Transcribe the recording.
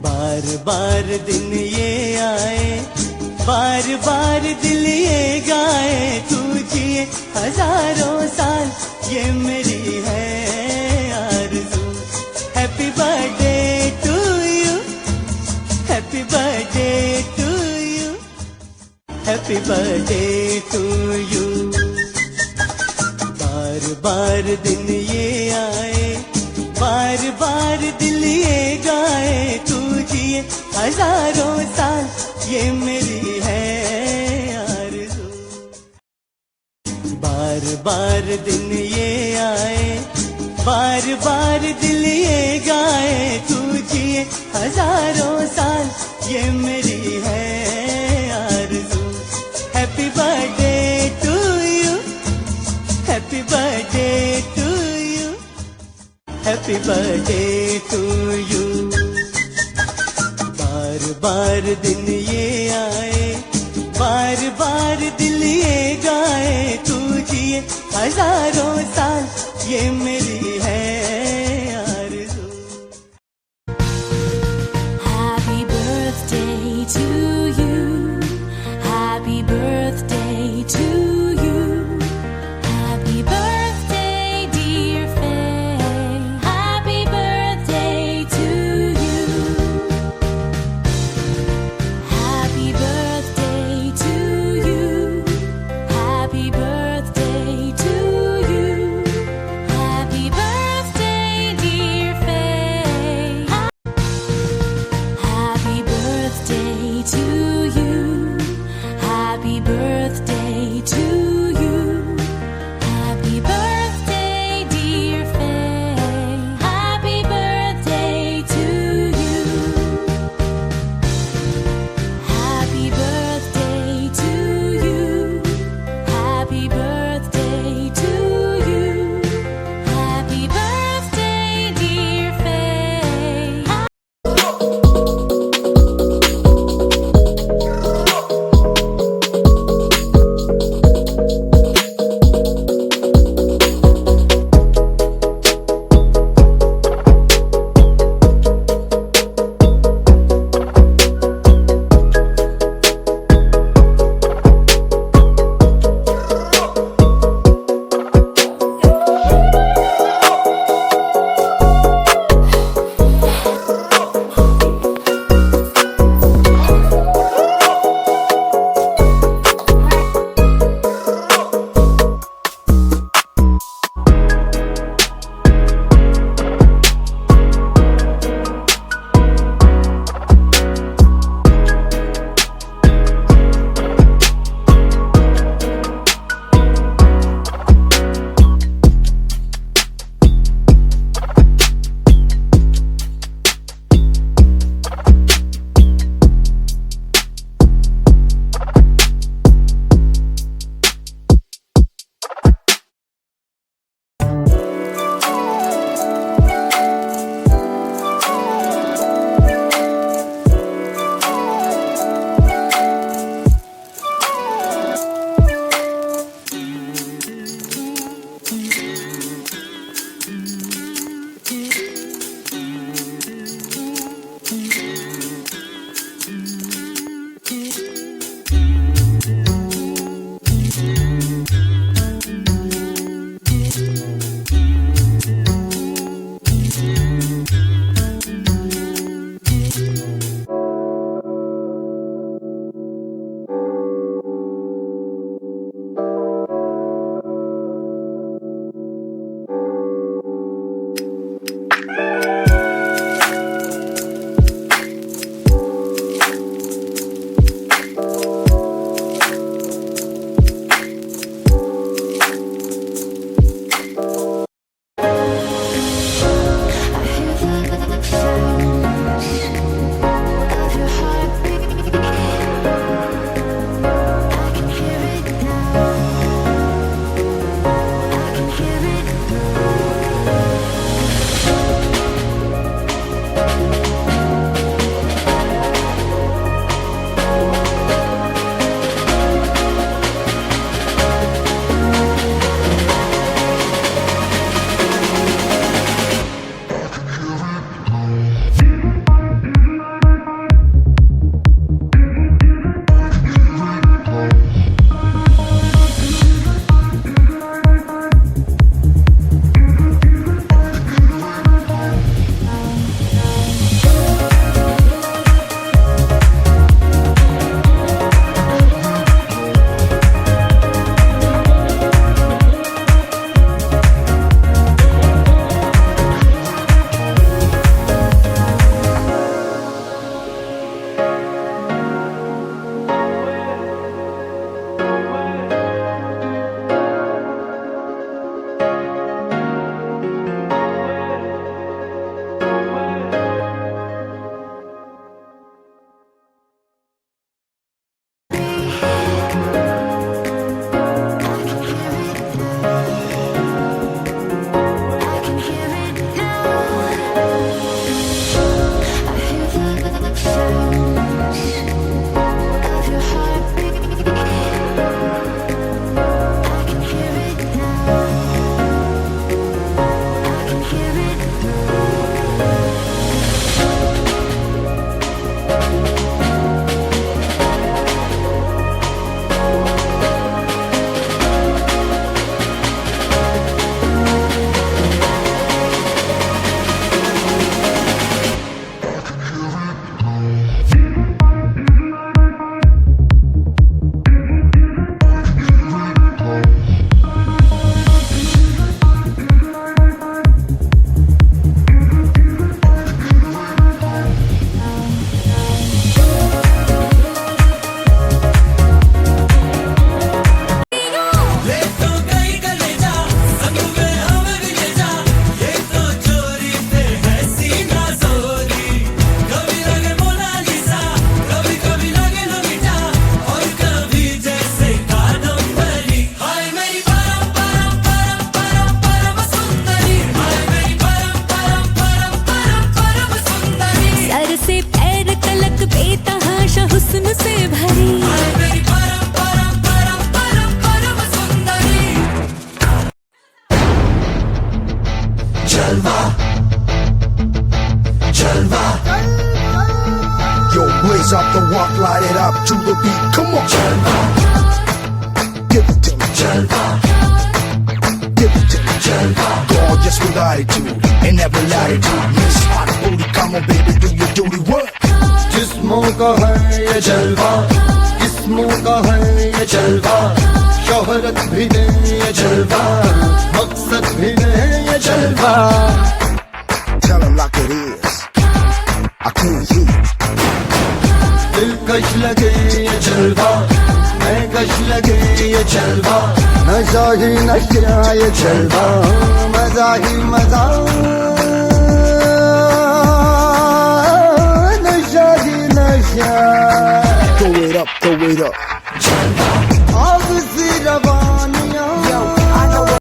बार बार दिन ये आए, बार बार दिल ये गाए, तू जिए हजारों साल ये मेरी है आरज़ू। Happy birthday to you, happy birthday to you, happy birthday to you. बार बार दिन ये आए, बार बार दिल ये गाए, तू जिए हजारों साल ये मेरी है आरज़ू। बार बार दिन ये आए, बार बार दिल ये गाए, तू जिए हजारों साल ये मेरी है आरज़ू। Happy birthday to you, happy birthday to you, happy birthday to you. बार बार दिन ये आए, बार बार दिल ये गाए, तू जिए हजारों साल ये मेरी है आरज़ू। Happy birthday to you, happy birthday to you, happy birthday dear Faye, happy birthday to you, happy birthday to you, happy birthday to you, happy birthday. hands up, the walk, light it up to the beat. Come on, Jalva. Give it to me, Jalva. Give it to me, Jalva. Gorgeous with attitude and every latitude. Miss hot booty, come on, baby, do your duty. What? जिस्मों का है ये जलवा, किस्मों का है ये जलवा, शोहरत भी दे ये जलवा, मकसद भी दे ये जलवा. Tell him like it is. I can't hear you. दिलकश लगे ये जलवा, मैं कश लगे ये जलवा, नशा ही नशा ये जलवा, मजा ही मजा, नशा ही नशा. Throw it up, throw it up.